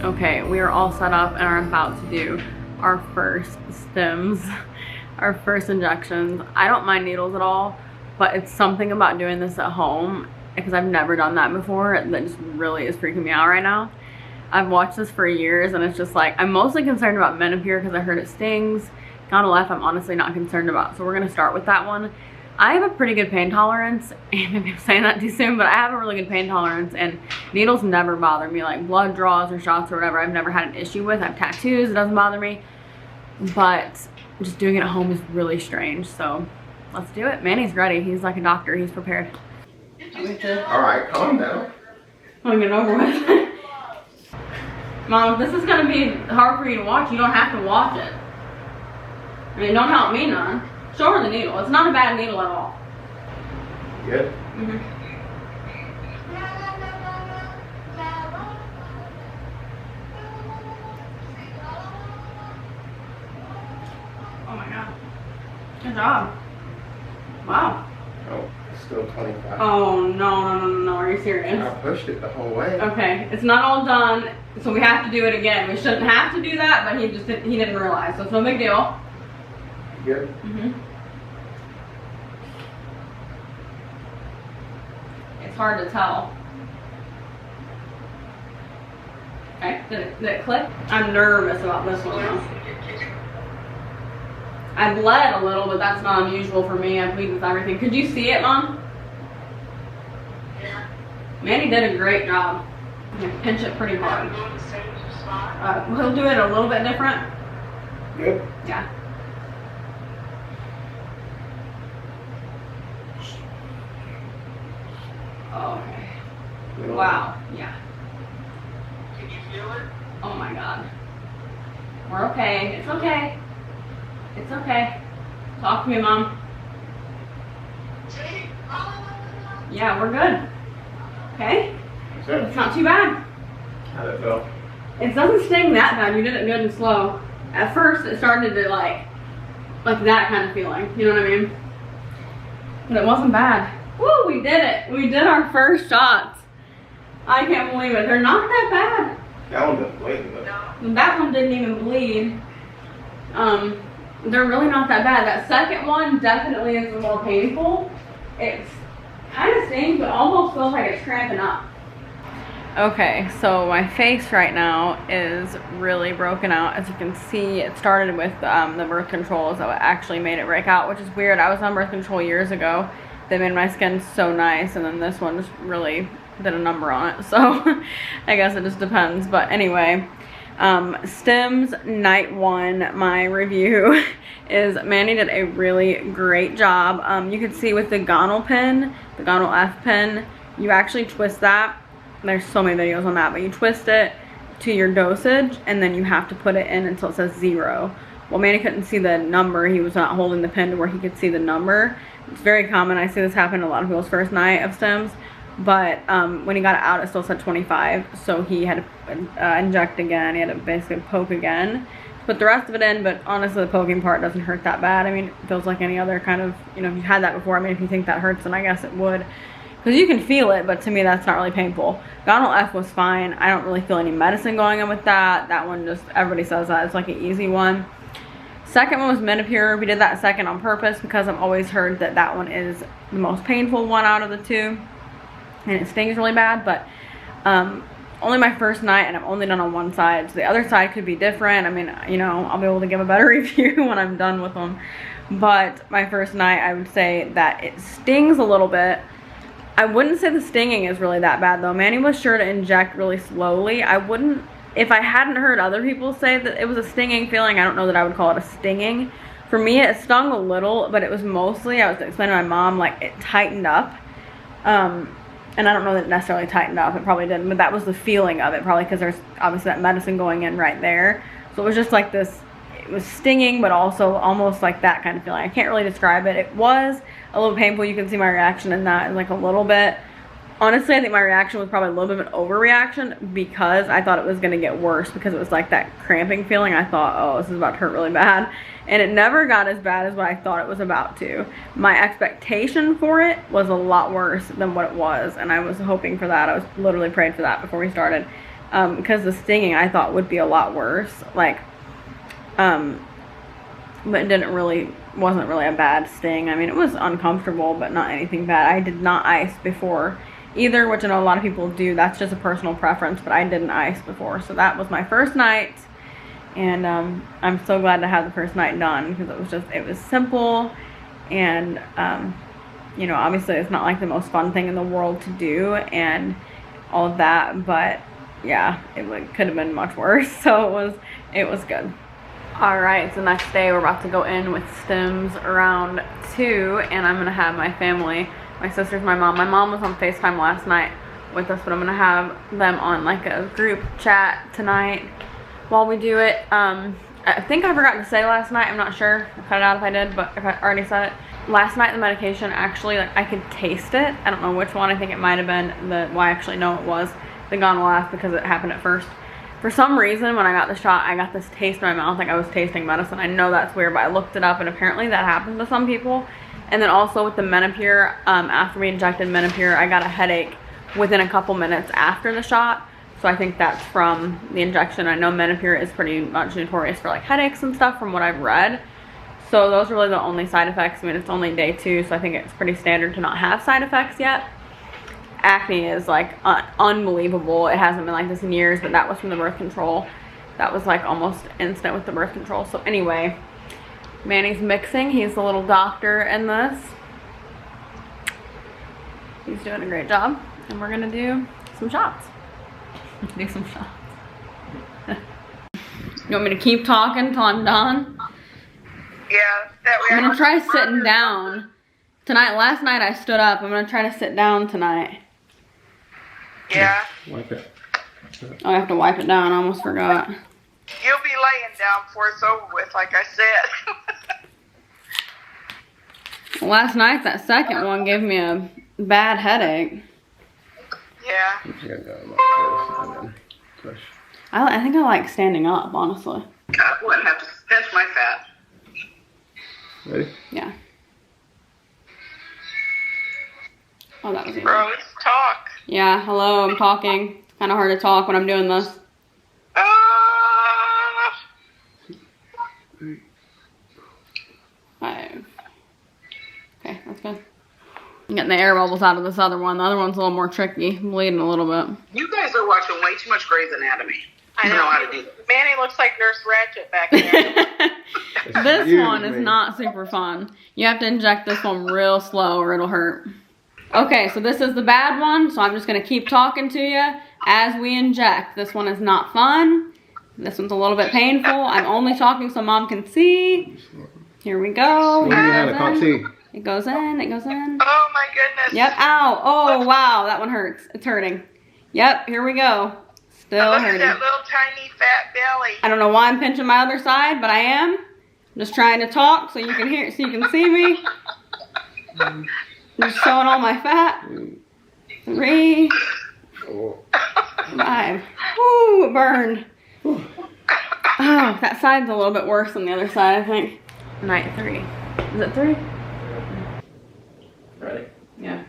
Okay, we are all set up and are about to do our first Stims, our first injections. I don't mind needles at all, but it's something about doing this at home because I've never done that before that just really is freaking me out right now. I've watched this for years and it's just like, I'm mostly concerned about Menopur because I heard it stings. Gyno-F I'm honestly not concerned about, so we're gonna start with that one. I have a pretty good pain tolerance, and maybe I'm saying that too soon, but I have a really good pain tolerance, and needles never bother me, like blood draws or shots or whatever. I've never had an issue with. I have tattoos, it doesn't bother me, but just doing it at home is really strange. So let's do it. Manny's ready. He's like a doctor. He's prepared. All right, calm down. I want to get it over with. Mom, if this is gonna be hard for you to watch, you don't have to watch it. I mean, don't help me none. Show her the needle. It's not a bad needle at all. Good? Mm-hmm. Oh my god. Good job. Wow. Oh, it's still 25. Oh, no. Are you serious? I pushed it the whole way. Okay, it's not all done, so we have to do it again. We shouldn't have to do that, but he didn't realize, so it's no big deal. Good? Mm-hmm. It's hard to tell. Okay, did it click? I'm nervous about this one though. I bled a little, but that's not unusual for me. I bleed with everything. Could you see it, Mom? Yeah. Manny did a great job. You can pinch it pretty hard. He'll do it a little bit different. Good? Yeah. Okay. Wow. Yeah. Can you feel it? Oh my god. We're okay. It's okay. It's okay. Talk to me, Mom. See? Yeah, we're good. Okay? That's it. It's not too bad. How'd it feel? It doesn't sting that bad. You did it good and slow. At first, it started to like that kind of feeling. You know what I mean? But it wasn't bad. Woo, we did it. We did our first shots. I can't believe it. They're not that bad. That one didn't bleed, though. That one didn't even bleed. They're really not that bad. That second one definitely is more painful. It's kind of stings, but almost feels like it's cramping up. Okay, so my face right now is really broken out. As you can see, it started with the birth control, so it actually made it break out, which is weird. I was on birth control years ago. They made my skin so nice, and then this one just really did a number on it. So I guess it just depends. But anyway, Stims night 1, my review is Manny did a really great job. You can see with the Gyno-F pin, you actually twist that. There's so many videos on that, but you twist it to your dosage and then you have to put it in until it says 0. Well, Manny couldn't see the number. He was not holding the pin to where he could see the number. It's very common. I see this happen a lot of people's first night of Stims. But when he got it out, it still said 25. So he had to inject again. He had to basically poke again. Put the rest of it in. But honestly, the poking part doesn't hurt that bad. I mean, it feels like any other kind of, you know, if you've had that before. I mean, if you think that hurts, then I guess it would. Because you can feel it, but to me, that's not really painful. Gyno-F was fine. I don't really feel any medicine going on with that. That one just, everybody says that. It's like an easy one. Second one was Menopur. We did that second on purpose because I've always heard that that one is the most painful one out of the two. And it stings really bad, but only my first night, and I've only done on one side. So the other side could be different. I mean, you know, I'll be able to give a better review when I'm done with them. But my first night, I would say that it stings a little bit. I wouldn't say the stinging is really that bad though. Manny was sure to inject really slowly. I wouldn't, if I hadn't heard other people say that it was a stinging feeling, I don't know that I would call it a stinging. For me, it stung a little, but it was mostly, I was explaining to my mom, like it tightened up. And I don't know that it necessarily tightened up, it probably didn't, but that was the feeling of it, probably because there's obviously that medicine going in right there. So it was just like this, it was stinging, but also almost like that kind of feeling. I can't really describe it. It was a little painful. You can see my reaction in that, like a little bit. Honestly, I think my reaction was probably a little bit of an overreaction because I thought it was going to get worse because it was like that cramping feeling. I thought, oh, this is about to hurt really bad. And it never got as bad as what I thought it was about to. My expectation for it was a lot worse than what it was, and I was hoping for that. I was literally prayed for that before we started. because the stinging I thought would be a lot worse. Like, but it wasn't really a bad sting. I mean, it was uncomfortable, but not anything bad. I did not ice before either, which I know a lot of people do. That's just a personal preference, but I didn't ice before. So that was my first night, and I'm so glad to have the first night done, because it was simple, and you know, obviously it's not like the most fun thing in the world to do and all of that, but yeah, it could have been much worse. So it was good. All right, so next day we're about to go in with Stims around 2, and I'm gonna have my family, my sisters, my mom. My mom was on FaceTime last night with us, but I'm gonna have them on like a group chat tonight while we do it. I think I forgot to say last night, I'm not sure, I cut it out if I did, but if I already said it. Last night the medication actually, like, I could taste it. I don't know which one. I think it might have been well, I actually know it was the Gonalath, because it happened at first. For some reason, when I got the shot, I got this taste in my mouth like I was tasting medicine. I know that's weird, but I looked it up, and apparently that happens to some people. And then also with the Menopur, after we injected Menopur, I got a headache within a couple minutes after the shot. So I think that's from the injection. I know Menopur is pretty much notorious for like headaches and stuff from what I've read. So those are really the only side effects. I mean, it's only day 2, so I think it's pretty standard to not have side effects yet. Acne is like unbelievable. It hasn't been like this in years, but that was from the birth control. That was like almost instant with the birth control. So anyway, Manny's mixing. He's the little doctor in this. He's doing a great job. And we're gonna do some shots. Do some shots. You want me to keep talking till I'm done? Yeah, that way. I'm gonna try sitting down. Last night I stood up. I'm gonna try to sit down tonight. Yeah. Wipe it. Oh, I have to wipe it down. I almost forgot. You'll be laying down before it's over with, like I said. Last night, that second one gave me a bad headache. Yeah. You gotta go like this and then push. I think I like standing up, honestly. I wouldn't have to pinch my fat. Ready? Yeah. Oh, that was easy. Bro, let's talk. Yeah, hello, I'm talking. It's kind of hard to talk when I'm doing this. Five. Okay, that's good. I'm getting the air bubbles out of this other one. The other one's a little more tricky. I'm bleeding a little bit. You guys are watching way too much Grey's Anatomy. I know how to do it. Manny looks like Nurse Ratched back there. This one is not super fun. You have to inject this one real slow or it'll hurt. Okay, so this is the bad one, so I'm just going to keep talking to you as we inject. This one is not fun. This one's a little bit painful. I'm only talking so Mom can see. Here we go. I can't see. It goes in, it goes in. Oh my goodness. Yep, ow. Oh, wow, that one hurts. It's hurting. Yep, here we go. Still Look hurting. at that little tiny fat belly. I don't know why I'm pinching my other side, but I am. I'm just trying to talk so you can hear, so you can see me. Just showing all my fat. 3, 5. Ooh, it burned. Oh, that side's a little bit worse than the other side, I think. Night 3. Is it 3? Ready? Yeah.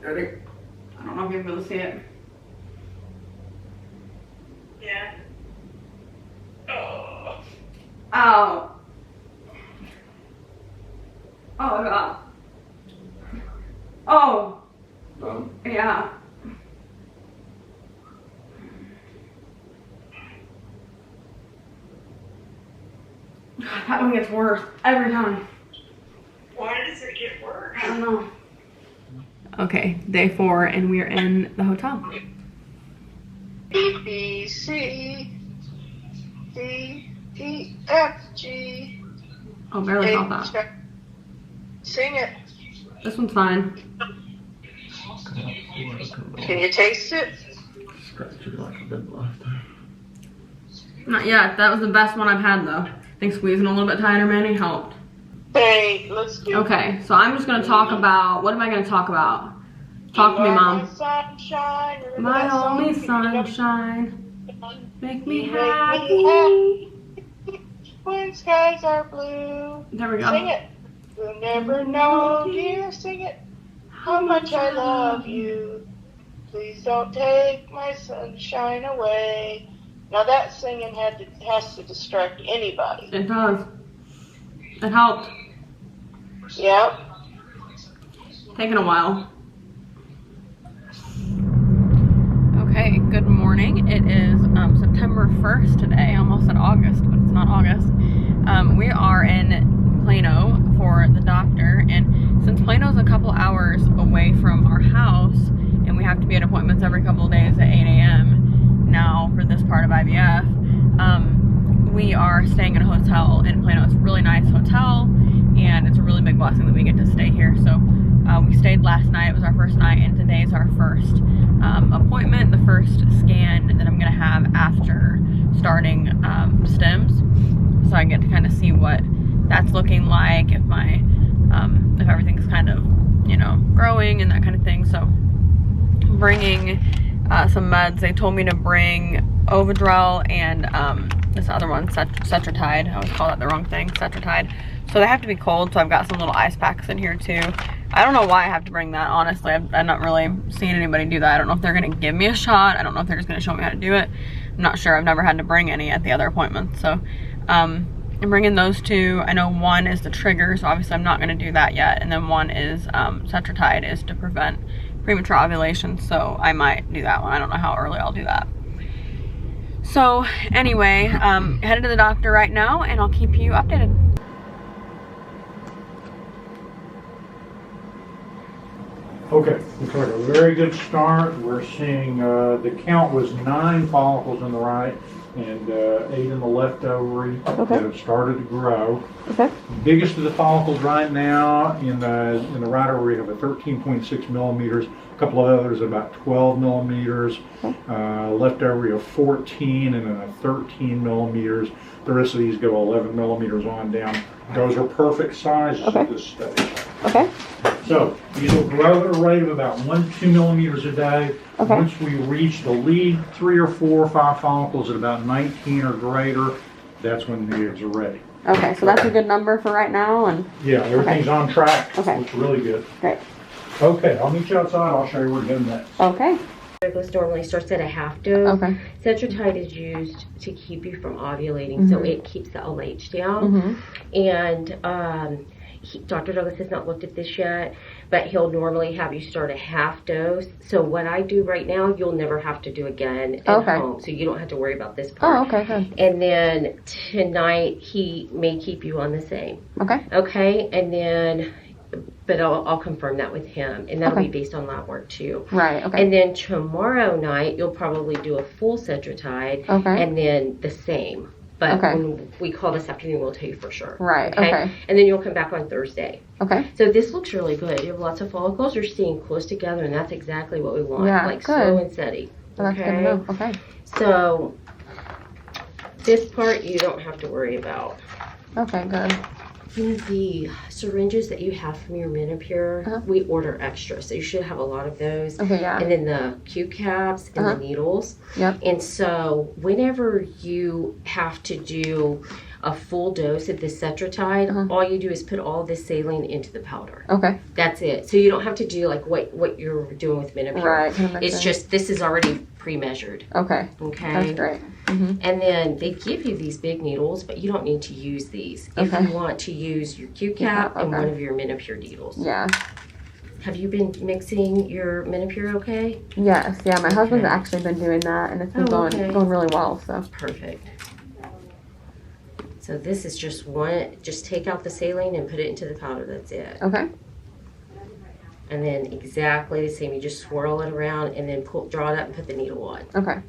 Ready? I don't know if you'll be able to see it. Yeah. Oh. Ow. Oh, God. Oh. Yeah. That one gets worse every time. Why does it get worse? I don't know. Okay, day 4, and we're in the hotel. A, B, C, D, E, F, G. Oh, barely felt that. Sing it. This one's fine. Can you taste it? Scratch it like a bit last time. Not yet. That was the best one I've had, though. I think squeezing a little bit tighter, Manny, helped. Hey, let's do it. Okay, so I'm just going to talk about, what am I going to talk about? Talk to me, Mom. My sunshine. My only sunshine. Make me You happy. when skies are blue. There we go. Sing it. You'll never know, dear, sing it. How much I love you. Please don't take my sunshine away. Now that singing has to distract anybody. It does. It helped. Yep. Taking a while. Okay, good morning. It is September 1st today. Almost in August, but it's not August. We are in Plano for the doctor, and since Plano's a couple hours away from our house, and we have to be at appointments every couple of days at 8 a.m. now for this part of IVF, we are staying in a hotel in Plano. It's a really nice hotel, and it's a really big blessing that we get to stay here. So we stayed last night. It was our first night, and today's our first appointment, the first scan that I'm gonna have after starting Stims, so I get to kind of see what that's looking like, if my if everything's kind of, you know, growing and that kind of thing. So bringing some meds. They told me to bring Ovidrel and this other one, Cetratide. I always call that the wrong thing, Cetratide. So they have to be cold, so I've got some little ice packs in here too. I don't know why I have to bring that, honestly. I've not really seen anybody do that. I don't know if they're gonna give me a shot. I don't know if they're just gonna show me how to do it. I'm not sure. I've never had to bring any at the other appointments. So I'm bringing those two. I know one is the trigger, so obviously I'm not gonna do that yet. And then one is Cetratide is to prevent premature ovulation, so I might do that one. I don't know how early I'll do that. So anyway, headed to the doctor right now, and I'll keep you updated. Okay, looks like a very good start. We're seeing the count was 9 follicles in the right and 8 in the left ovary that have started to grow. Okay. Biggest of the follicles right now in the right ovary have a 13.6 millimeters. A couple of others about 12 millimeters. Left ovary of 14 and then a 13 millimeters. The rest of these go 11 millimeters on down. Those are perfect sizes at this stage. Okay. So these will grow at a rate of about 1 to 2 millimeters a day. Okay. Once we reach the lead 3 or 4 or 5 follicles at about 19 or greater, that's when the eggs are ready. Okay, so that's a good number for right now, and Yeah, everything's on track. Okay. Looks really good. great. Okay, I'll meet you outside. I'll show you where to go next. Okay. This normally starts at a half dose. Okay. Cetratide is used to keep you from ovulating, so it keeps the LH down. And Dr. Douglas has not looked at this yet, but he'll normally have you start a half dose. So what I do right now, you'll never have to do again at home, so you don't have to worry about this part. Oh, okay, good. And then tonight he may keep you on the same. Okay. Okay, and then, but I'll confirm that with him, and that'll be based on lab work too. Right, okay. And then tomorrow night, you'll probably do a full Cetratide, and then the same. But when we call this afternoon, we'll tell you for sure. Right, okay. And then you'll come back on Thursday. Okay. So this looks really good. You have lots of follicles. You're staying close together, and that's exactly what we want. Yeah, like good. slow and steady. Well, that's good to know. Okay. So this part you don't have to worry about. Okay, good. The syringes that you have from your Menopur, we order extra, so you should have a lot of those. Okay, yeah. And then the Q caps and the needles. Yep. And so whenever you have to do a full dose of the Cetratide, all you do is put all this saline into the powder. Okay. That's it. So you don't have to do like what you're doing with Menopur. Right. It's just, this is already pre-measured. Okay. Okay. That's great. And then they give you these big needles, but you don't need to use these. If you want to use your Q cap and one of your Menopur needles. Yeah. Have you been mixing your Menopur okay? Yes. Yeah, my husband's actually been doing that, and it's been going really well. So perfect. So this is just one. Just take out the saline and put it into the powder. That's it. Okay. And then exactly the same. You just swirl it around and then draw it up and put the needle on. Okay.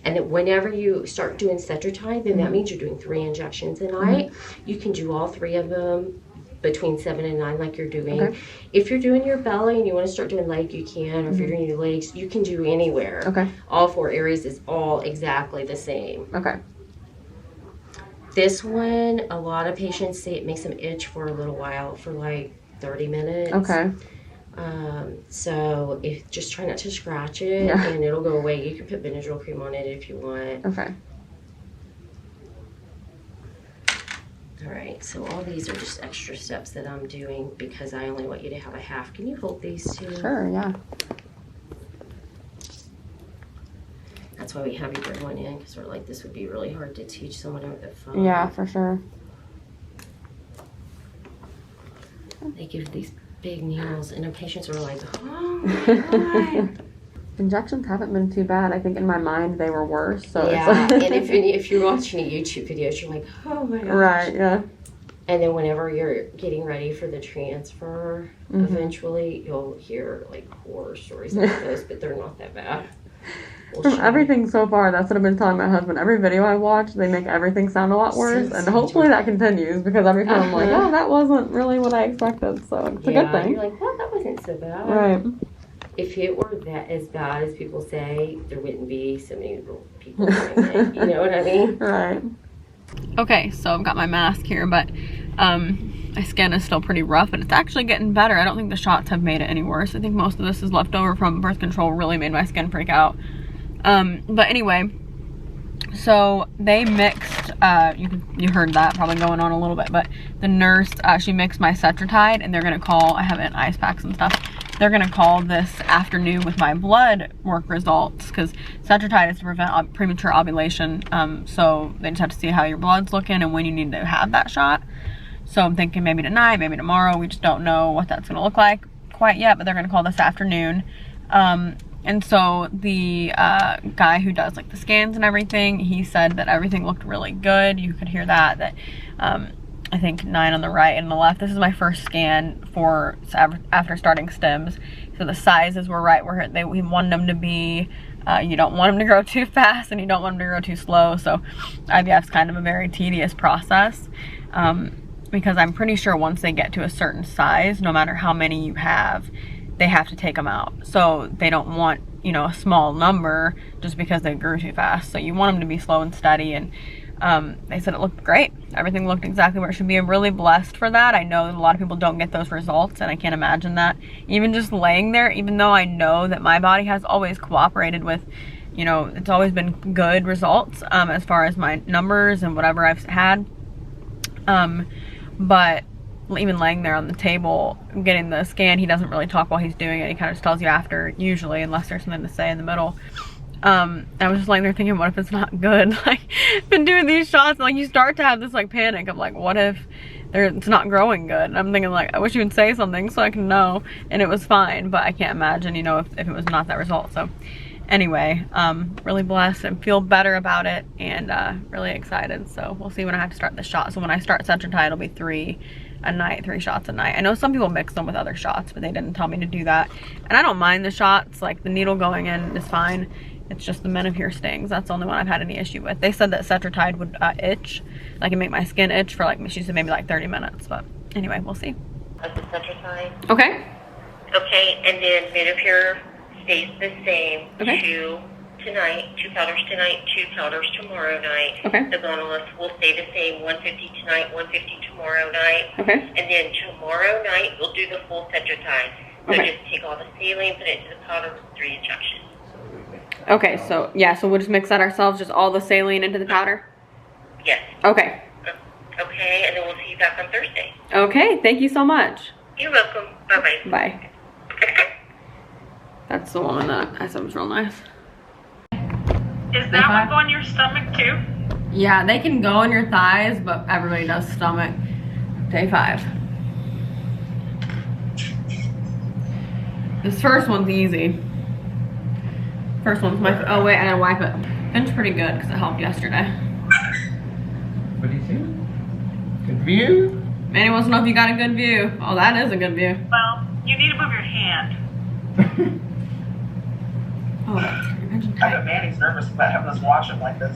And then whenever you start doing Cetratide, then that means you're doing 3 injections a night. You can do all 3 of them between 7 and 9 like you're doing. Okay. If you're doing your belly and you want to start doing leg, you can. Or if you're doing your legs, you can do anywhere. Okay. All 4 areas is all exactly the same. Okay. This one, a lot of patients say it makes them itch for a little while, for like 30 minutes. Okay. So if just try not to scratch it, and it'll go away. You can put Benadryl cream on it if you want. Okay. All right, so all these are just extra steps that I'm doing because I only want you to have a half. Can you hold these two? Sure, yeah. That's why we have you bring one in, because we're like, this would be really hard to teach someone over the phone. Yeah, for sure. They give these big needles, and the patients are like, oh my God. Injections haven't been too bad. I think in my mind they were worse. So yeah, it's like and if you're watching a YouTube videos, you're like, oh my gosh. Right, yeah. And then whenever you're getting ready for the transfer, eventually you'll hear like horror stories like those, but they're not that bad. From everything so far, that's what I've been telling my husband. Every video I watch, they make everything sound a lot worse, and hopefully that continues, because every time I'm like, oh, that wasn't really what I expected, so it's a good thing. You're like, well, that wasn't so bad. Right. If it were that as bad as people say, there wouldn't be so many people doing it. You know what I mean? Right. Okay, so I've got my mask here, but my skin is still pretty rough, but it's actually getting better. I don't think the shots have made it any worse. I think most of this is left over from birth control. Really made my skin freak out. But anyway, so they mixed, you heard that probably going on a little bit, but the nurse, she mixed my Cetratide, and they're going to call, I have it in ice packs and stuff, they're going to call this afternoon with my blood work results, because Cetratide is to prevent premature ovulation, so they just have to see how your blood's looking and when you need to have that shot. So I'm thinking maybe tonight, maybe tomorrow. We just don't know what that's going to look like quite yet, but they're going to call this afternoon. And so the guy who does like the scans and everything, he said that everything looked really good. You could hear that I think 9 on the right and the left. This is my first scan for after starting Stims. So the sizes were right where we wanted them to be. You don't want them to grow too fast and you don't want them to grow too slow. So IVF is kind of a very tedious process. Because I'm pretty sure once they get to a certain size, no matter how many you have, they have to take them out. So they don't want, you know, a small number just because they grew too fast. So you want them to be slow and steady. And they said it looked great. Everything looked exactly where it should be. I'm really blessed for that. I know that a lot of people don't get those results, and I can't imagine that. Even just laying there, even though I know that my body has always cooperated with, you know, it's always been good results as far as my numbers and whatever I've had. But even laying there on the table getting the scan, he doesn't really talk while he's doing it. He kind of just tells you after, usually, unless there's something to say in the middle. I was just laying there thinking, what if it's not good? Like, been doing these shots, and like you start to have this like panic of like, what if it's not growing good? And I'm thinking like, I wish you would say something so I can know. And it was fine, but I can't imagine, you know, if it was not that result. So anyway, really blessed and feel better about it, and really excited. So we'll see when I have to start the shot. So when I start Cetratide, it'll be 3 shots a night. I know some people mix them with other shots, but they didn't tell me to do that. And I don't mind the shots, like the needle going in is fine. It's just the menopause stings. That's the only one I've had any issue with. They said that Cetratide would itch, like it make my skin itch for like, she said maybe like 30 minutes, but anyway, we'll see. Of the Cetratide. Okay. Okay, and then Menopure stays the same. Okay. 2 tonight, 2 powders tonight, 2 powders tomorrow night. Okay. The Gonalus will stay the same, 150 tonight, 150 tomorrow night. Okay. And then tomorrow night, we'll do the full Cetratide. So Okay. just take all the saline, put it into the powder with 3 injections. Okay, so yeah, so we'll just mix that ourselves, just all the saline into the powder? Yes. Okay. Okay, and then we'll see you back on Thursday. Okay, thank you so much. You're welcome. Bye-bye. Bye. That's the one that I said was real nice. Is that one going in your stomach too? Yeah, they can go in your thighs, but everybody does stomach. Day 5. This first one's easy. First one's my, oh wait, I gotta wipe it. It's pretty good because it helped yesterday. What do you think? Good view? Manny wants to know if you got a good view. Oh, that is a good view. Well, you need to move your hand. Oh, that's I bet Manny's nervous about having us wash him like this.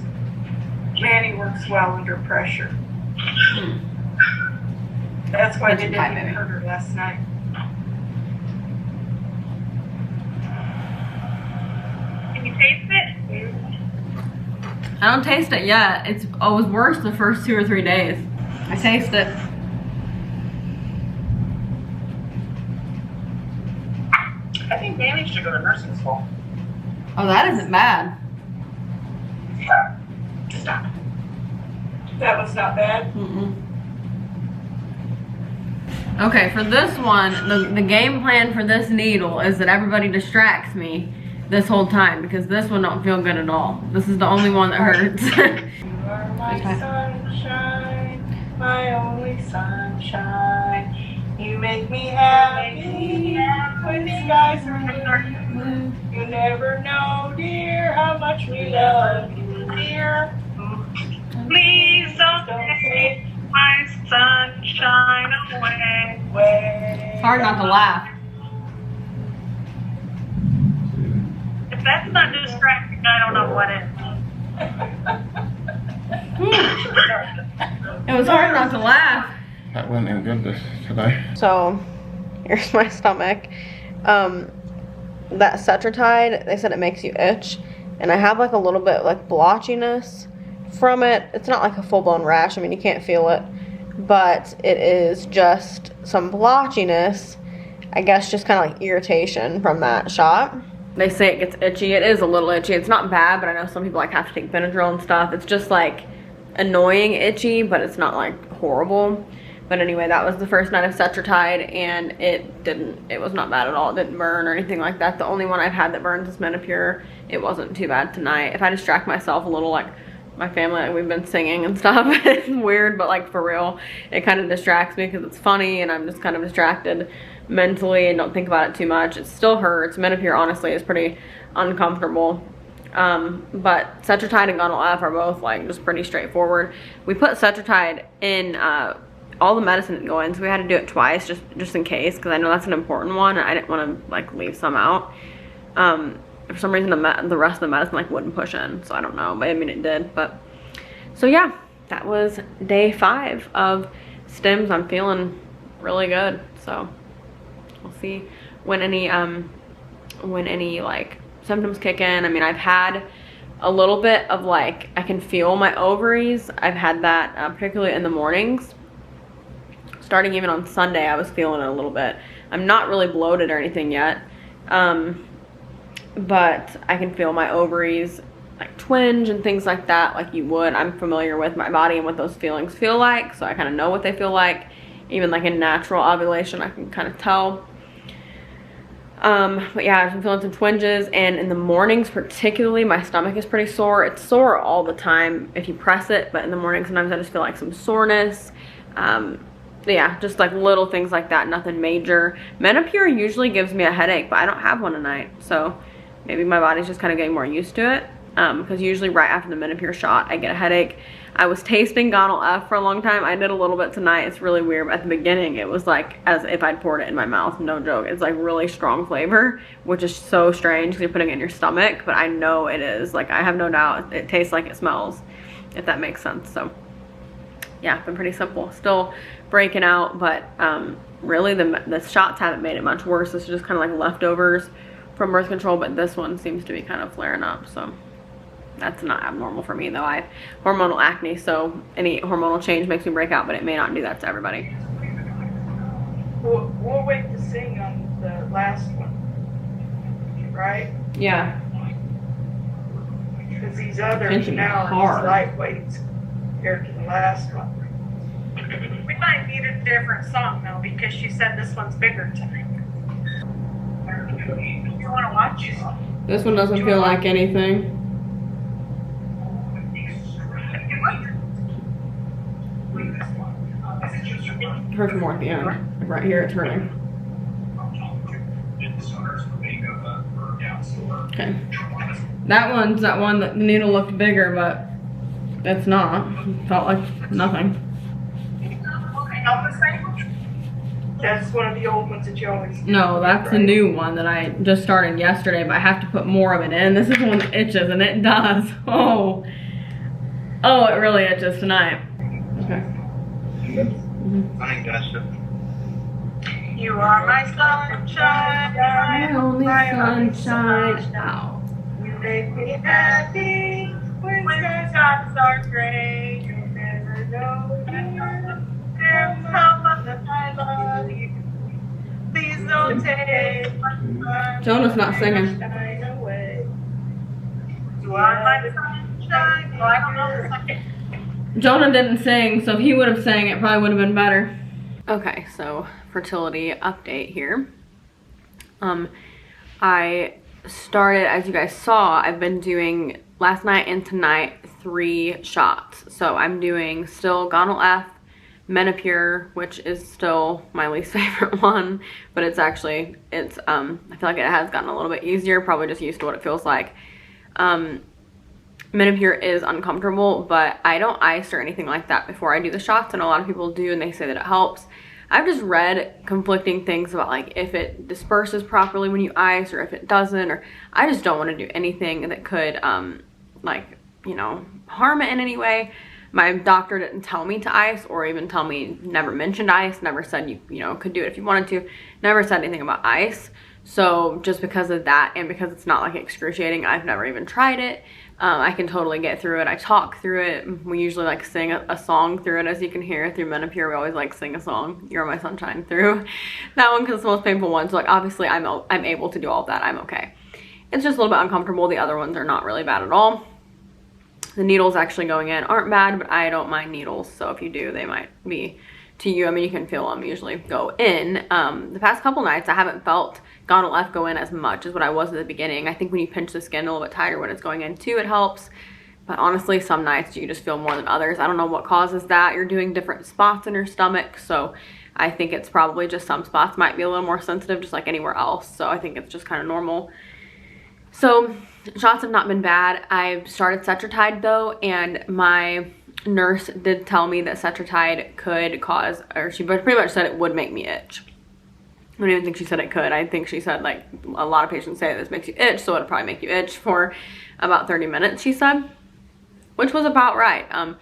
Manny works well under pressure. That's why they didn't even hurt her last night. Can you taste it? I don't taste it yet. It was worse the first 2 or 3 days. I taste it. go to nursing school. Oh, that isn't bad. Yeah. Stop. That was not bad. Mm-mm. Okay, for this one, the game plan for this needle is that everybody distracts me this whole time because this one don't feel good at all. This is the only one that hurts. You are my sunshine, my only sunshine. You make me happy when the skies are blue. You never know, dear, how much we love you, dear. Please don't take my sunshine away. It's hard not to laugh. If that's not distracting, I don't know what is. It was hard not to laugh. That wasn't even good today. So, here's my stomach. That Cetratide, they said it makes you itch. And I have like a little bit like blotchiness from it. It's not like a full-blown rash. I mean, you can't feel it. But it is just some blotchiness. I guess just kind of like irritation from that shot. They say it gets itchy. It is a little itchy. It's not bad, but I know some people like have to take Benadryl and stuff. It's just like annoying itchy, but it's not like horrible. But anyway, that was the first night of Cetratide, and it was not bad at all. It didn't burn or anything like that. The only one I've had that burns is Menopur. It wasn't too bad tonight. If I distract myself a little, like my family, like we've been singing and stuff, it's weird, but like for real, it kind of distracts me because it's funny and I'm just kind of distracted mentally and don't think about it too much. It still hurts. Menopur honestly is pretty uncomfortable. But Cetratide and Gonal F are both like just pretty straightforward. We put Cetratide in all the medicine didn't go in, so we had to do it twice just in case, because I know that's an important one and I didn't want to like leave some out. For some reason the rest of the medicine like wouldn't push in, so I don't know, but I mean it did. But so yeah, that was day 5 of Stims. I'm feeling really good, so we'll see when any like symptoms kick in. I mean, I've had a little bit of like, I can feel my ovaries. I've had that particularly in the mornings. Starting even on Sunday, I was feeling it a little bit. I'm not really bloated or anything yet, but I can feel my ovaries like twinge and things like that, like you would. I'm familiar with my body and what those feelings feel like, so I kind of know what they feel like. Even like in natural ovulation, I can kind of tell. But yeah, I've been feeling some twinges, and in the mornings particularly, my stomach is pretty sore. It's sore all the time if you press it, but in the morning sometimes I just feel like some soreness. Yeah, just like little things like that, nothing major. Menopur usually gives me a headache, but I don't have one tonight, so maybe my body's just kind of getting more used to it, because usually right after the Menopur shot I get a headache. I was tasting Gonal F for a long time. I did a little bit tonight. It's really weird. At the beginning it was like as if I'd poured it in my mouth, no joke. It's like really strong flavor, which is so strange because you're putting it in your stomach, but I know it is. Like, I have no doubt it tastes like it smells, if that makes sense. So yeah, been pretty simple. Still breaking out, but really the shots haven't made it much worse. This is just kind of like leftovers from birth control, but this one seems to be kind of flaring up, so that's not abnormal for me though. I have hormonal acne, so any hormonal change makes me break out, but it may not do that to everybody. We'll wait to sing on the last one, right? Yeah. Because these others Pinching now hard. are just lightweights compared to the last one. We might need a different song though, because she said this one's bigger tonight. You want to watch? This one doesn't feel like anything. It hurts more at the end. Like right here it's hurting. Okay. That one's that one that the needle looked bigger, but it's not. It felt like nothing. That's one of the old ones that you always do. No, that's the new one that I just started yesterday, but I have to put more of it in. This is the one that itches, and it does. Oh, it really itches tonight. Okay. You are my sunshine, My only sunshine. Ow. You make me happy when skies are gray. You never know how much I love you. Please don't take my sunshine. Jonah's not singing. Shine away. You are my sunshine. Oh, I don't know the song. Jonah didn't sing, so if he would have sang, it probably would have been better. Okay, so fertility update here. I started, as you guys saw, I've been doing last night and tonight 3 shots. So I'm doing still Gonal F, Menopur, which is still my least favorite one, but it's actually, I feel like it has gotten a little bit easier, probably just used to what it feels like. Menopur is uncomfortable, but I don't ice or anything like that before I do the shots, and a lot of people do, and they say that it helps. I've just read conflicting things about like if it disperses properly when you ice or if it doesn't, or I just don't want to do anything that could like, you know, harm it in any way. My doctor didn't tell me to ice or even tell me, never mentioned ice, never said you know, could do it if you wanted to, never said anything about ice. So just because of that, and because it's not like excruciating, I've never even tried it. I can totally get through it. I talk through it. We usually like sing a song through it, as you can hear through Menopur. We always like sing a song, You're My Sunshine, through that one because it's the most painful one. So like obviously I'm able to do all of that. I'm okay. It's just a little bit uncomfortable. The other ones are not really bad at all. The needles actually going in aren't bad, but I don't mind needles. So if you do, they might be to you. I mean, you can feel them usually go in. The past couple nights, I haven't felt Gonal F go in as much as what I was at the beginning. I think when you pinch the skin a little bit tighter when it's going in too, it helps. But honestly, some nights you just feel more than others. I don't know what causes that. You're doing different spots in your stomach. So I think it's probably just some spots might be a little more sensitive, just like anywhere else. So I think it's just kind of normal. So shots have not been bad. I've started Cetrotide though, and my nurse did tell me that Cetrotide could cause, or she pretty much said it would make me itch. I don't even think she said it could. I think she said like a lot of patients say this makes you itch, so it'll probably make you itch for about 30 minutes, she said, which was about right.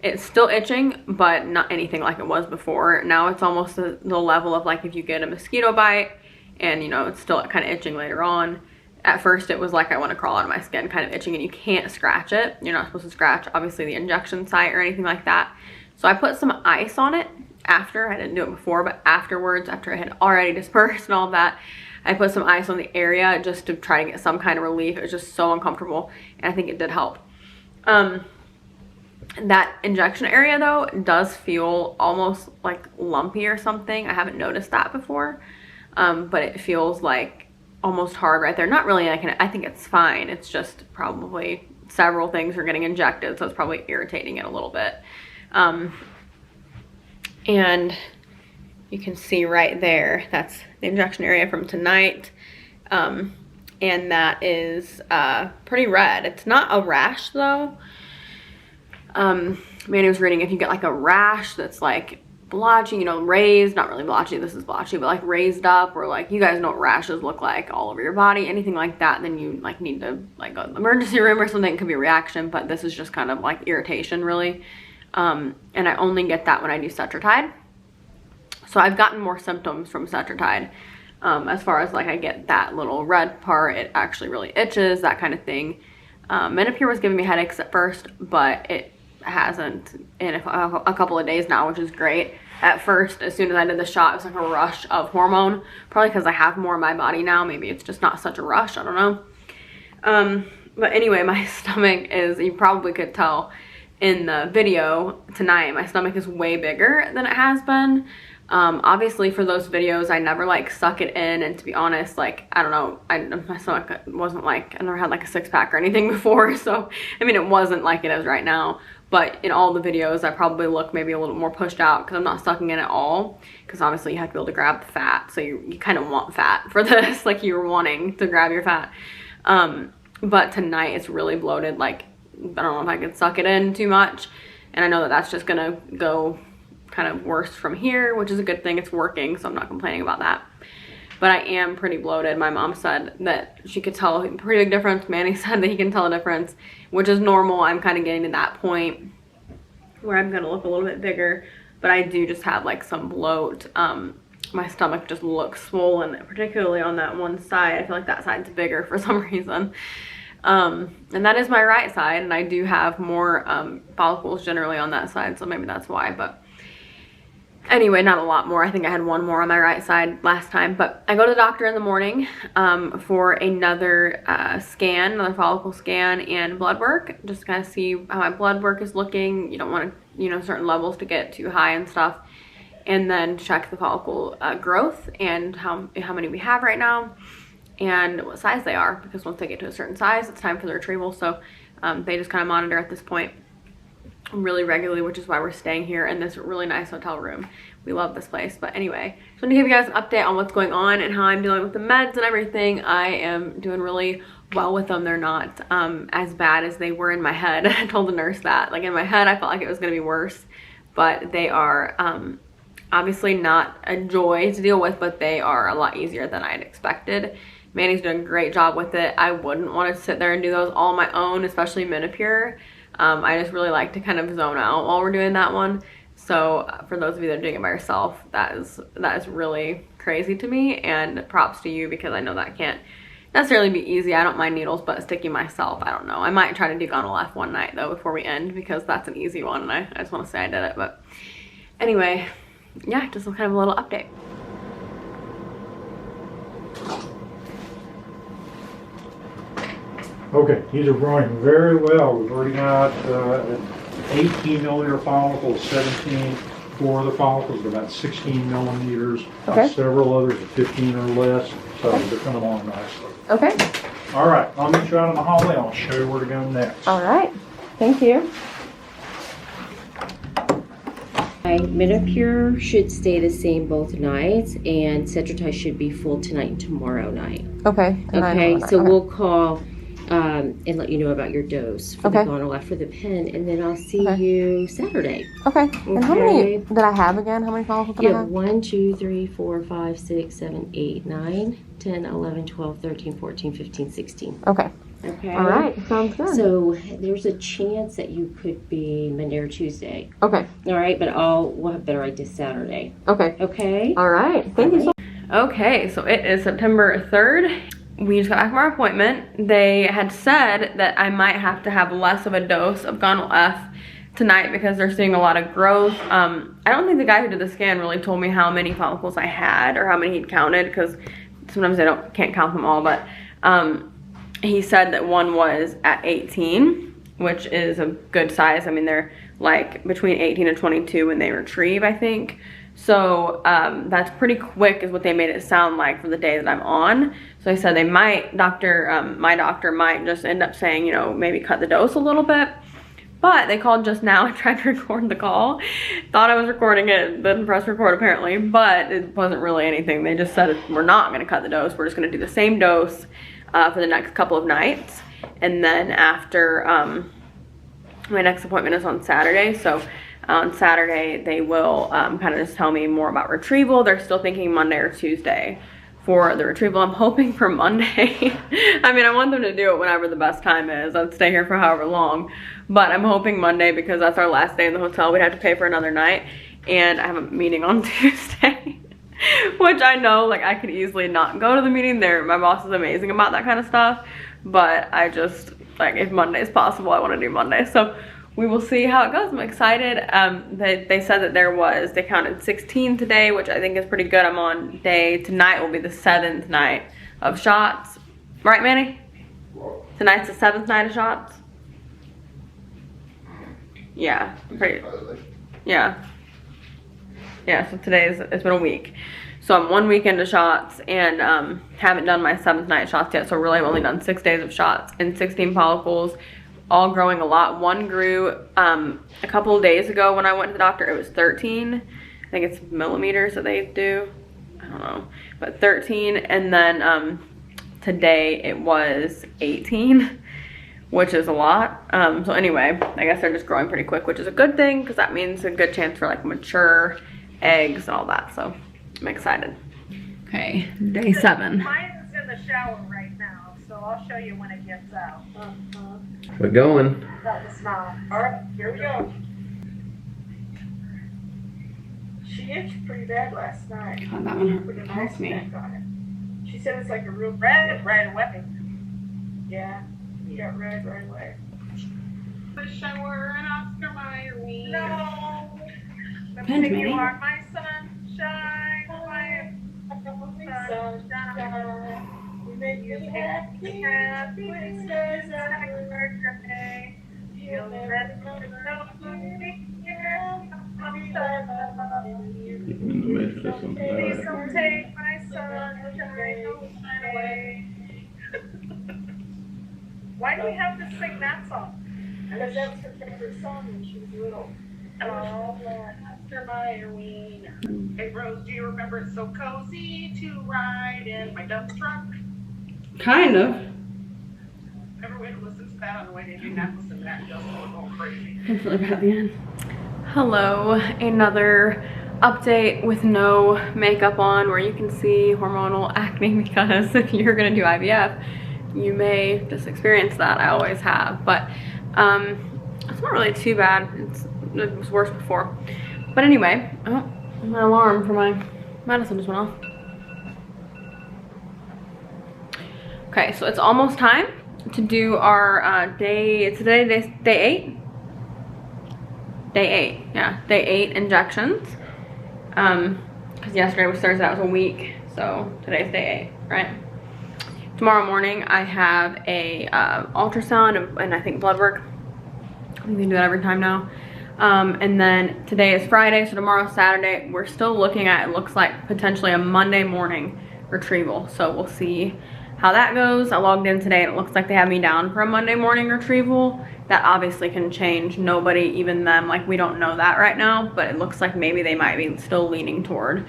It's still itching, but not anything like it was before. Now it's almost the level of like if you get a mosquito bite and you know it's still kind of itching later on. At first it was like I want to crawl out of my skin, kind of itching, and you can't scratch it. You're not supposed to scratch obviously the injection site or anything like that. So I put some ice on it after. I didn't do it before, but afterwards, after it had already dispersed and all of that, I put some ice on the area just to try to get some kind of relief. It was just so uncomfortable, and I think it did help. That injection area though does feel almost like lumpy or something. I haven't noticed that before, but it feels like almost hard right there. Not really, I think it's fine. It's just probably several things are getting injected, so it's probably irritating it a little bit. And you can see right there, that's the injection area from tonight. And that is pretty red. It's not a rash though. Manny was reading if you get like a rash that's like blotchy, you know, raised, not really blotchy, this is blotchy, but like raised up, or like, you guys know what rashes look like all over your body, anything like that, then you like need to like go to the emergency room or something. It could be a reaction, but this is just kind of like irritation really. And I only get that when I do Cetrotide. So I've gotten more symptoms from Cetrotide. As far as like I get that little red part, it actually really itches, that kind of thing. Menopur was giving me headaches at first, but it hasn't in a couple of days now, which is great. At first, as soon as I did the shot, it was like a rush of hormone, probably because I have more in my body now. Maybe it's just not such a rush, I don't know. But anyway, my stomach is, you probably could tell in the video tonight, my stomach is way bigger than it has been. Obviously for those videos, I never like suck it in, and to be honest, like, I don't know, my stomach wasn't like, I never had like a 6-pack or anything before, so I mean, it wasn't like it is right now. But in all the videos, I probably look maybe a little more pushed out because I'm not sucking in at all, because obviously you have to be able to grab the fat, so you kind of want fat for this, like you're wanting to grab your fat. But tonight it's really bloated, like I don't know if I could suck it in too much, and I know that that's just gonna go kind of worse from here, which is a good thing. It's working, so I'm not complaining about that. But I am pretty bloated. My mom said that she could tell a pretty big difference. Manny said that he can tell a difference, which is normal. I'm kind of getting to that point where I'm gonna look a little bit bigger, but I do just have like some bloat. My stomach just looks swollen, particularly on that one side. I feel like that side's bigger for some reason. And that is my right side, and I do have more follicles generally on that side, so maybe that's why. But Anyway, not a lot more. I think I had one more on my right side last time. But I go to the doctor in the morning for another scan, another follicle scan and blood work. Just kind of see how my blood work is looking. You don't want to, you know, certain levels to get too high and stuff. And then check the follicle growth and how many we have right now and what size they are. Because once they get to a certain size, it's time for the retrieval. So they just kind of monitor at this point really regularly, which is why we're staying here in this really nice hotel room. We love this place. But anyway, just want to give you guys an update on what's going on and how I'm dealing with the meds and everything. I am doing really well with them. They're not as bad as they were in my head. I told the nurse that. Like in my head, I felt like it was going to be worse, but they are obviously not a joy to deal with, but they are a lot easier than I had expected. Manny's doing a great job with it. I wouldn't want to sit there and do those all on my own, especially Minipure. I just really like to kind of zone out while we're doing that one. So for those of you that are doing it by yourself, that is really crazy to me, and props to you, because I know that can't necessarily be easy. I don't mind needles, but sticking myself, I don't know. I might try to do gonal F one night though before we end, because that's an easy one, and I just want to say I did it. But anyway, yeah, just kind of a little update. Okay, these are growing very well. We've already got 18 millimeter follicles, 17 for the follicles, about 16 millimeters. Okay. Several others at 15 or less, so they're coming along nicely. Okay. All right, I'll meet you out in the hallway. I'll show you where to go next. All right. Thank you. My Minipure should stay the same both nights, and Cetrotide should be full tonight and tomorrow night. Okay. Okay, so we'll call and let you know about your dose for Okay. the gonal F for the pen, and then I'll see Okay. you Saturday. Okay. And how many Okay. did I have again? How many follicles did You I have have? 1, 2, 3, 4, 5, 6, 7, 8, 9, 10, 11, 12, 13, 14, 15, 16. Okay. Okay. All right. Sounds good. So there's a chance that you could be Monday or Tuesday. Okay. All right, but we'll have better idea Saturday. Okay. Okay. All right. Thank you so much. Okay, so it is September 3rd. We just got back from our appointment. They had said that I might have to have less of a dose of gonal F tonight because they're seeing a lot of growth. I don't think the guy who did the scan really told me how many follicles I had or how many he'd counted, because sometimes I can't count them all, but he said that one was at 18, which is a good size. I mean, they're like between 18 and 22 when they retrieve, I think. So that's pretty quick is what they made it sound like for the day that I'm on. So they said they might, my doctor might just end up saying, you know, maybe cut the dose a little bit. But they called just now. I tried to record the call. Thought I was recording it, didn't press record apparently, but it wasn't really anything. They just said we're not gonna cut the dose. We're just gonna do the same dose for the next couple of nights. And then after, my next appointment is on Saturday. So on Saturday, they will kind of just tell me more about retrieval. They're still thinking Monday or Tuesday for the retrieval. I'm hoping for Monday. I mean, I want them to do it whenever the best time is. I'd stay here for however long. But I'm hoping Monday because that's our last day in the hotel. We'd have to pay for another night. And I have a meeting on Tuesday. Which I know, like, I could easily not go to the meeting. My boss is amazing about that kind of stuff. But I just, like, if Monday is possible, I want to do Monday. So we will see how it goes. I'm excited. They said that they counted 16 today, which I think is pretty good. I'm on tonight will be the 7th night of shots. Right, Manny? Tonight's the 7th night of shots? Yeah, yeah. Yeah, so it's been a week. So I'm 1 week into shots and haven't done my 7th night shots yet. So really I've only done 6 days of shots and 16 follicles. All growing a lot. One grew a couple of days ago when I went to the doctor. It was 13. I think it's millimeters that they do. I don't know. But 13. And then today it was 18, which is a lot. So anyway, I guess they're just growing pretty quick, which is a good thing because that means a good chance for like mature eggs and all that. So I'm excited. Okay, day 7. Mine's in the shower right now, so I'll show you when it gets out. We're going. That was not. All right, here we go. She itched pretty bad last night. God, that one Put an hurts ice me. pack on it. She said it's like a real red right away. Yeah, you got red right away. The shower and Oscar Mayer me. No. Depends, You Manny. are my sunshine. make me happy when skies are gray. You'll never know me, yeah, how much I love you. In the midst of something Please like don't take my sunshine away. Why do we have to sing that song? Because that's her favorite song when she was little. Oh, after my wiener. Hey, Rose, do you remember It's So Cozy to Ride in My Dump Truck? Kind of. Remember we had to listen to that on the way to Indianapolis and that just was going crazy. It's really bad at the end. Hello, another update with no makeup on where you can see hormonal acne, because if you're gonna do IVF, you may just experience that. I always have, but it's not really too bad. It was worse before. But anyway, oh, my alarm for my medicine just went off. Okay, so it's almost time to do our day 8? Day 8, yeah, day 8 injections. Because yesterday was Thursday, that was a week, so today's day 8, right? Tomorrow morning I have a ultrasound and I think blood work. We can do that every time now. And then today is Friday, so tomorrow's Saturday. We're still looking at, it looks like potentially a Monday morning retrieval. So we'll see how that goes. I logged in today and it looks like they have me down for a Monday morning retrieval. That obviously can change. Nobody, even them, like we don't know that right now, but it looks like maybe they might be still leaning toward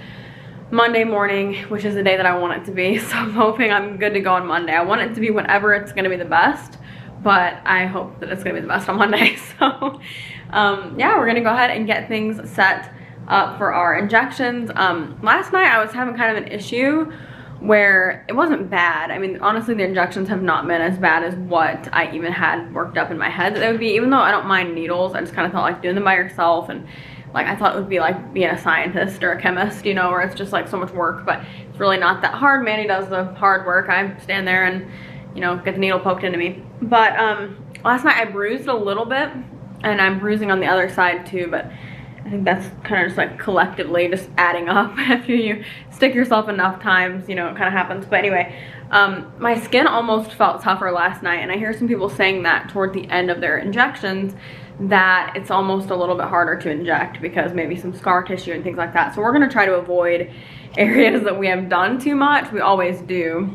Monday morning, which is the day that I want it to be. So I'm hoping I'm good to go on Monday. I want it to be whenever it's gonna be the best, but I hope that it's gonna be the best on Monday. So yeah, we're gonna go ahead and get things set up for our injections. Last night I was having kind of an issue where it wasn't bad. I mean, honestly, the injections have not been as bad as what I even had worked up in my head that they would be, even though I don't mind needles. I just kind of felt like doing them by yourself, and like I thought it would be like being a scientist or a chemist, you know, where it's just like so much work, but it's really not that hard. Manny does the hard work. I stand there and, you know, get the needle poked into me. But last night I bruised a little bit, and I'm bruising on the other side too, but I think that's kind of just like collectively just adding up. After you stick yourself enough times, you know, it kind of happens. But anyway, my skin almost felt tougher last night, and I hear some people saying that toward the end of their injections that it's almost a little bit harder to inject because maybe some scar tissue and things like that. So we're gonna try to avoid areas that we have done too much. We always do,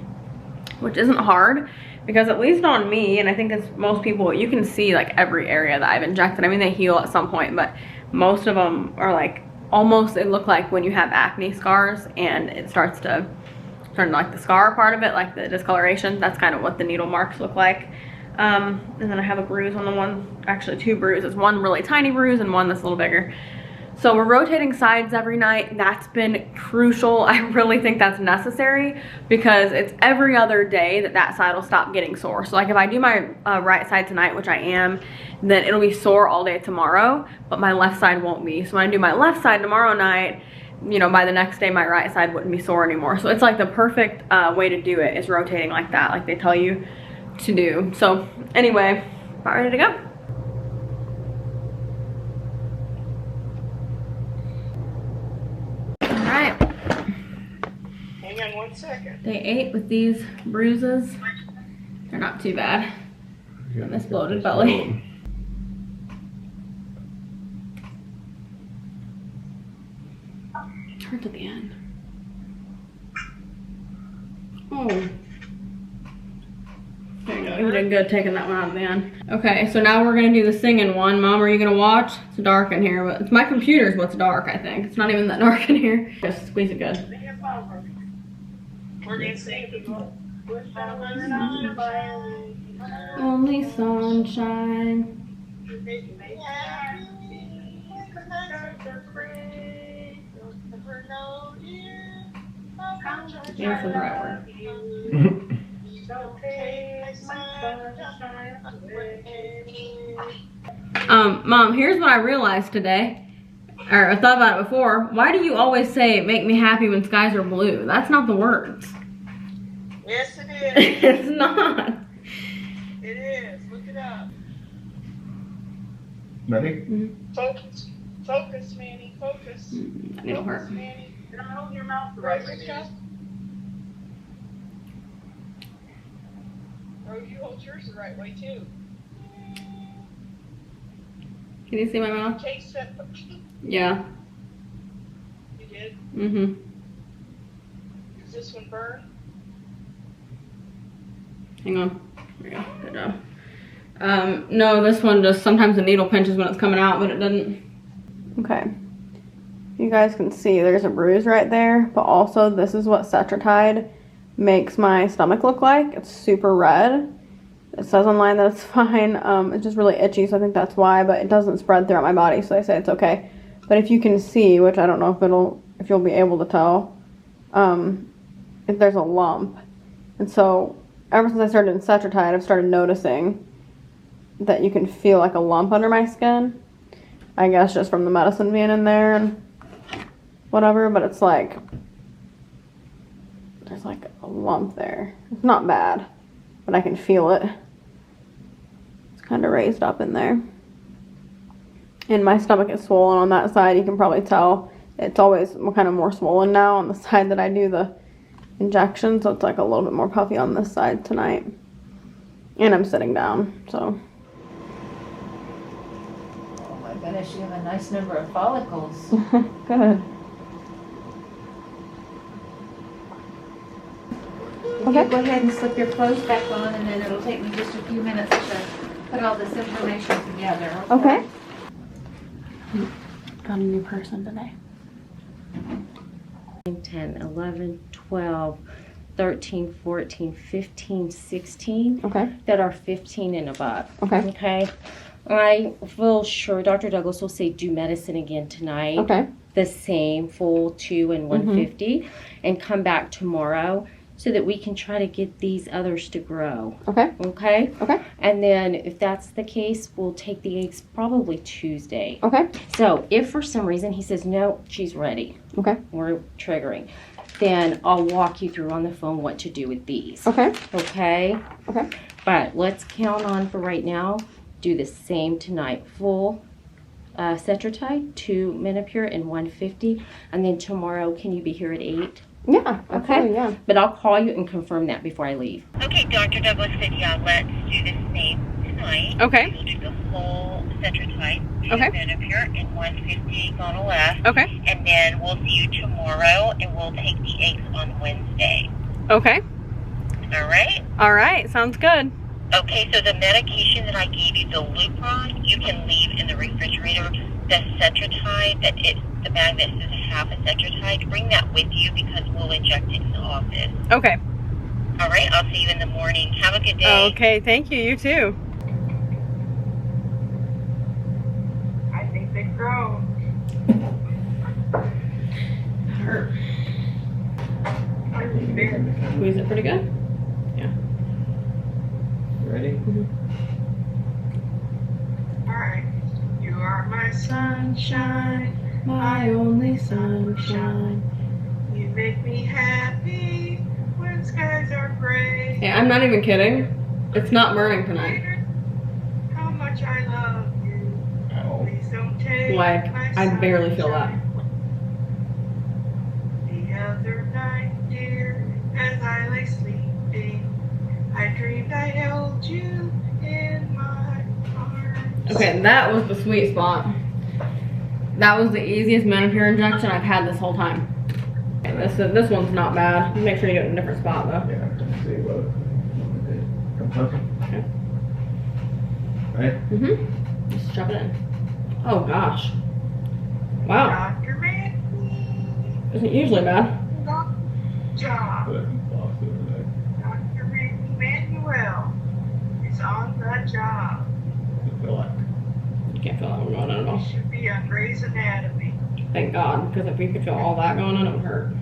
which isn't hard, because at least on me, and I think it's most people, you can see like every area that I've injected. I mean, they heal at some point, but most of them are like almost, they look like when you have acne scars and it starts to turn like the scar part of it, like the discoloration. That's kind of what the needle marks look like. And then I have a bruise on the one, actually 2 bruises, one really tiny bruise and one that's a little bigger. So we're rotating sides every night. That's been crucial. I really think that's necessary because it's every other day that that side will stop getting sore. So like if I do my right side tonight, which I am, then it'll be sore all day tomorrow, but my left side won't be. So when I do my left side tomorrow night, you know, by the next day my right side wouldn't be sore anymore. So it's like the perfect way to do it is rotating like that, like they tell you to do. So anyway, about ready to go. Alright. Hang on 1 second. Day 8 with these bruises. They're not too bad. And this bloated belly. Hurts at the end. Oh. There you go. You did good taking that one out of the end. Okay, so now we're gonna do the singing one. Mom, are you gonna watch? It's dark in here, but it's my computer's what's dark, I think. It's not even that dark in here. Just squeeze it good. We're gonna sing Only sunshine. Here's the right word. Mom, here's what I realized today, or I thought about it before. Why do you always say make me happy when skies are blue? That's not the words. Yes, it is. It's not. It is. Look it up. Ready? Focus. Focus, Manny. Focus. That needle hurt. Manny. Don't hold your mouth the right way. Rose, you hold yours the right way too. Can you see my mouth? Chase said, Yeah. you did? Mm-hmm. Does this one burn? Hang on. There you go. Good job. No, this one just sometimes the needle pinches when it's coming out, but it doesn't. Okay. You guys can see there's a bruise right there, but also this is what Cetrotide makes my stomach look like. It's super red. It says online that it's fine. It's just really itchy, so I think that's why, but it doesn't spread throughout my body, so they say it's okay. But if you can see, which I don't know if you'll be able to tell, if there's a lump. And so ever since I started in Cetrotide, I've started noticing that you can feel like a lump under my skin. I guess just from the medicine being in there and whatever, but it's like, there's like a lump there. It's not bad, but I can feel it. It's kind of raised up in there. And my stomach is swollen on that side. You can probably tell it's always kind of more swollen now on the side that I do the injection, so it's like a little bit more puffy on this side tonight. And I'm sitting down, so. Oh my goodness, you have a nice number of follicles. Good. Okay. Go ahead and slip your clothes back on, and then it'll take me just a few minutes to put all this information together. Okay. Got a new person today. 10, 11, 12, 13, 14, 15, 16 Okay. that are 15 and above. Okay. Okay. I feel sure Dr. Douglas will say do medicine again tonight. Okay. The same full 2 and 150 and come back tomorrow so that we can try to get these others to grow. Okay. Okay? Okay. And then if that's the case, we'll take the eggs probably Tuesday. Okay. So if for some reason he says, no, she's ready, Okay. we're triggering, then I'll walk you through on the phone what to do with these. Okay. Okay? Okay. But let's count on for right now, do the same tonight. Full Cetrotide, 2 Menopur, and 150. And then tomorrow, can you be here at 8? Yeah. Okay. Yeah. But I'll call you and confirm that before I leave. Okay, Dr. Douglas said, yeah, let's do the same tonight. Okay. We'll do the full Cetrotide, Okay. Menopur, and 150 Gonalef. Okay. And then we'll see you tomorrow, and we'll take the eggs on Wednesday. Okay. All right? All right. Sounds good. Okay, so the medication that I gave you, the Lupron, you can leave in the refrigerator. The Cetrotide, the bag that says half a Cetrotide, bring that with you because we'll inject it in the office. Okay. All right, I'll see you in the morning. Have a good day. Okay. Thank you. You too. I think they've grown. Hurt. I think they're Squeeze it pretty good. Ready? alright. You are my sunshine, My only sunshine. you make me happy when skies are gray. Hey, I'm not even kidding. It's not burning tonight. How much I love you. Ow. Please don't take Like, my I barely feel sunshine. The other night, dear, as I lay sleeping, I dreamed I held you in my arms. Okay, that was the sweet spot. That was the easiest Menopur injection I've had this whole time. Okay, this one's not bad. Make sure you do it in a different spot though. Yeah, let's see what. Come closer. Okay. Right? Just shove it in. Oh gosh. Wow. Dr. Randy, Isn't usually bad. job. Put it in the box over there. Dr. Randy Manuel is on the job. What's it feel like? You can't feel that one going in at all. He should be on Grey's Anatomy. Thank God, because if we could feel all that going in, it would hurt.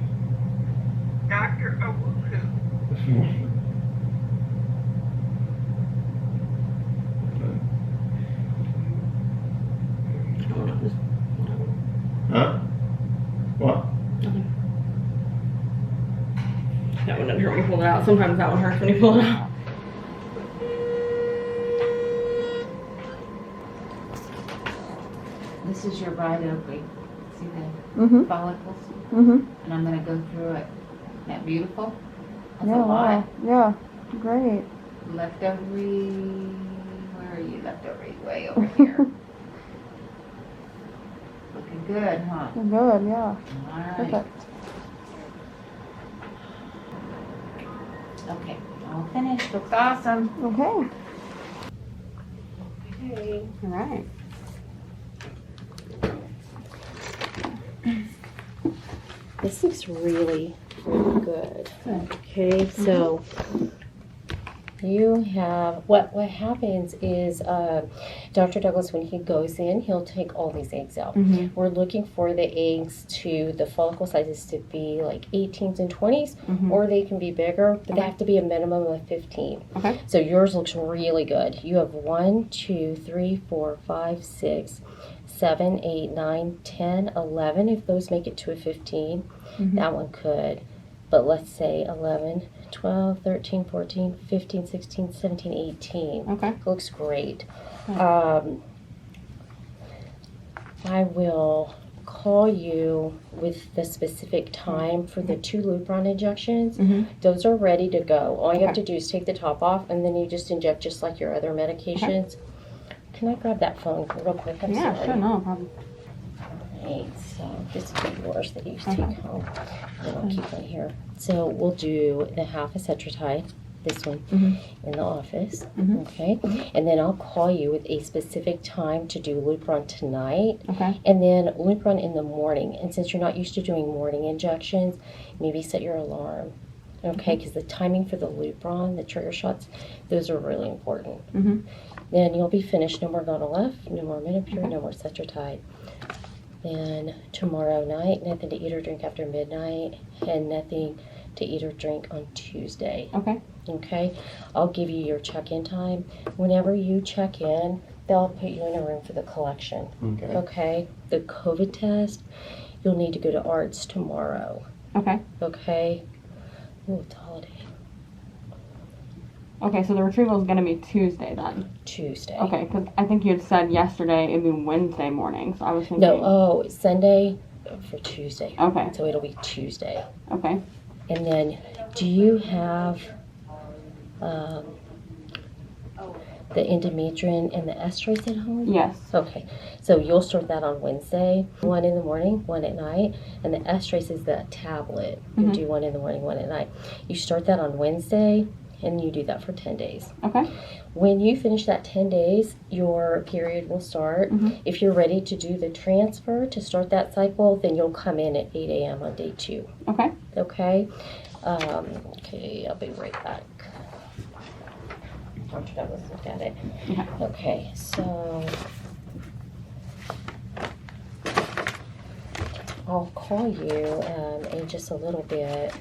Dr. Awuku. I don't know, just whatever. Huh? What? Nothing. That one didn't hurt when you pulled it out. Sometimes that one hurts when you pull it out. This is your right ovary. See the Mm-hmm. follicles? Mm-hmm. And I'm going to go through it. Isn't that beautiful? That's Yeah, a lot. wow. Yeah. Great. Leftovary, where are you? Leftovary, way over here. Looking good, huh? Good, yeah. Alright. Perfect. Okay, all finished. Looks awesome. Okay. Okay. All right. This looks really, really good. Good. Okay, so you have, what happens is Dr. Douglas, when he goes in, he'll take all these eggs out. We're looking for the eggs to, the follicle sizes to be like 18s and 20s, or they can be bigger, but they have to be a minimum of 15. Okay. So yours looks really good. You have 1, 2, 3, 4, 5, 6, 7, 8, 9, 10, 11. If those make it to a 15, that one could. But let's say 11, 12, 13, 14, 15, 16, 17, 18. Okay. Looks great. I will call you with the specific time for the 2 Lupron injections. Those are ready to go. All you have to do is take the top off, and then you just inject just like your other medications. Can I grab that phone real quick? I'm Yeah, sorry. sure, no problem. Right, so this is yours that you take home. And I'll keep it here. So we'll do the half acetratide, this one, in the office. Okay, and then I'll call you with a specific time to do Lupron tonight. Okay. And then Lupron in the morning. And since you're not used to doing morning injections, maybe set your alarm. Okay, because the timing for the Lupron, the trigger shots, those are really important. Then you'll be finished. No more Gonal-F, no more Menopur, no more Acetratide. Then tomorrow night, nothing to eat or drink after midnight, and nothing to eat or drink on Tuesday. Okay. Okay? I'll give you your check-in time. Whenever you check in, they'll put you in a room for the collection. Okay. Okay? The COVID test, you'll need to go to ARTS tomorrow. Okay. Okay? Ooh, it's a holiday. Okay, so the retrieval is going to be Tuesday then. Tuesday. Okay, because I think you had said yesterday it'd be Wednesday morning, so I was thinking. No, it's Sunday for Tuesday. Okay. So it'll be Tuesday. Okay. And then, do you have the endometrium and the estrase at home? Yes. Okay, so you'll start that on Wednesday, 1 in the morning, 1 at night, and the estrase is the tablet. You do 1 in the morning, 1 at night. You start that on Wednesday, and you do that for 10 days. Okay. When you finish that 10 days, your period will start. If you're ready to do the transfer to start that cycle, then you'll come in at 8 a.m. on day 2. Okay. Okay? Okay, I'll be right back. Dr. Douglas looked at it. Okay. Okay, so I'll call you in just a little bit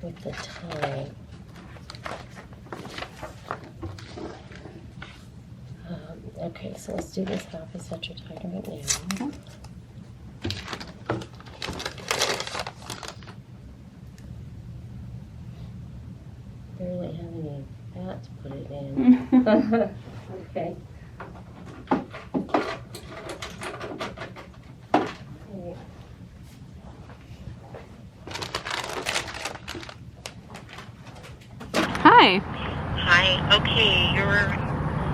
with the time. Okay, so let's do this half acetratide right now. Barely have any fat to put it in. Okay. Hi. Hi. Okay, your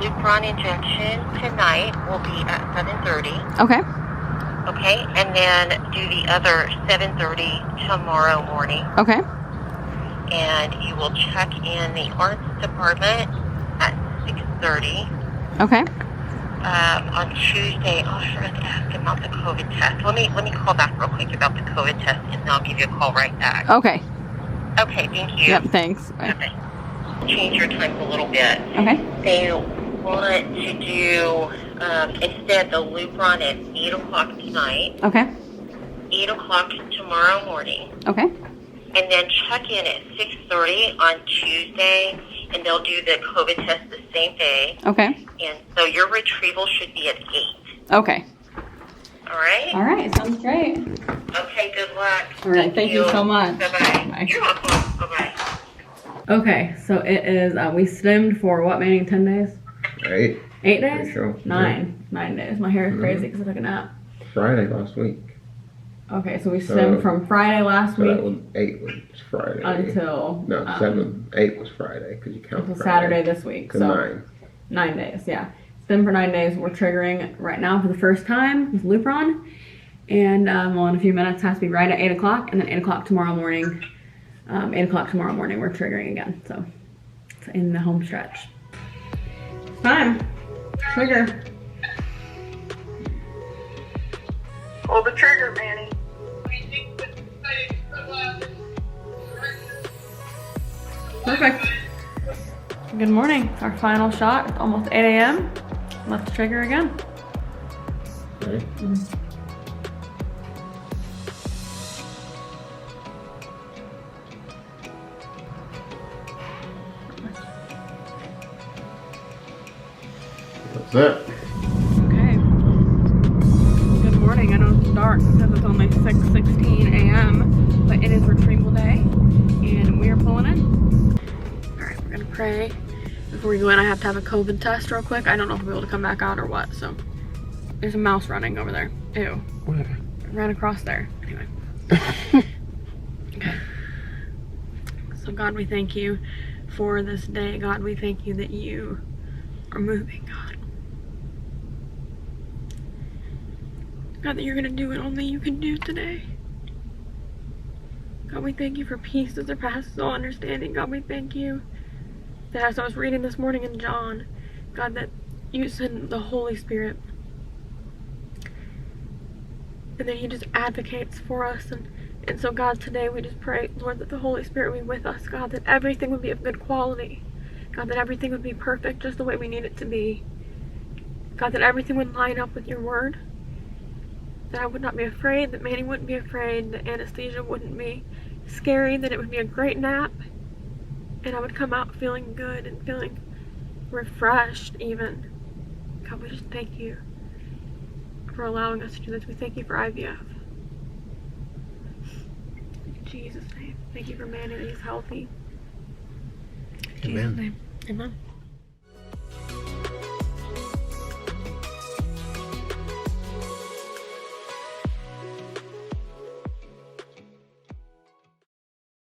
Lupron injection tonight will be at 7:30. Okay. Okay, and then do the other 7:30 tomorrow morning. Okay. And you will check in the arts department at 6:30. Okay. On Tuesday. Oh, I forgot to ask about the COVID test. Let me call back real quick about the COVID test, and then I'll give you a call right back. Okay. Okay, thank you. Yep, thanks. Bye. Okay. Change your times a little bit. Okay. They want to do instead the Lupron at 8 o'clock tonight, Okay. 8 o'clock tomorrow morning, Okay. and then check in at 6:30 on Tuesday, and they'll do the COVID test the same day. Okay. And so your retrieval should be at 8. Okay. All right? All right. Sounds great. Okay, good luck. All right. Thank you so much. Bye-bye. Bye. You're welcome. Bye-bye. Okay, so it is, we stemmed for what, Manny, 10 days? 8. 8 days? Pretty sure. 9. 9 days. My hair is crazy because I took a nap. Friday last week. Okay, so we stemmed from Friday last So week that was 8 was Friday. until No, 8 was Friday because you count until Friday. Saturday this week. To So 9. 9 days, yeah. Stem for 9 days. We're triggering right now for the first time with Lupron. And well, in a few minutes, it has to be right at 8 o'clock. And then 8 o'clock tomorrow morning. 8 o'clock tomorrow morning, we're triggering again. So it's in the home stretch. Time. Trigger. Pull the trigger, Manny. Perfect. Good morning. It's our final shot. It's almost 8 a.m. Let's trigger again. Okay. That's it. Okay. Good morning. I know it's dark because it's only 6:16 a.m., but it is retrieval day, and we are pulling in. All right, we're gonna pray. Before we go in, I have to have a COVID test real quick. I don't know if we'll be able to come back out or what, so. There's a mouse running over there. Ew. Where? It ran across there. Anyway. Okay. So God, we thank you for this day. God, we thank you that you are moving, God. God, that you're going to do what only you can do today. God, we thank you for peace that surpasses all understanding. God, we thank you that as I was reading this morning in John, God, that you send the Holy Spirit and that he just advocates for us. And so, God, today we just pray, Lord, that the Holy Spirit be with us, God, that everything would be of good quality. God, that everything would be perfect just the way we need it to be. God, that everything would line up with your word. That I would not be afraid, that Manny wouldn't be afraid, that anesthesia wouldn't be scary, that it would be a great nap. And I would come out feeling good and feeling refreshed even. God, we just thank you for allowing us to do this. We thank you for IVF. In Jesus' name. Thank you for Manny that he's healthy. In Jesus' name. Amen.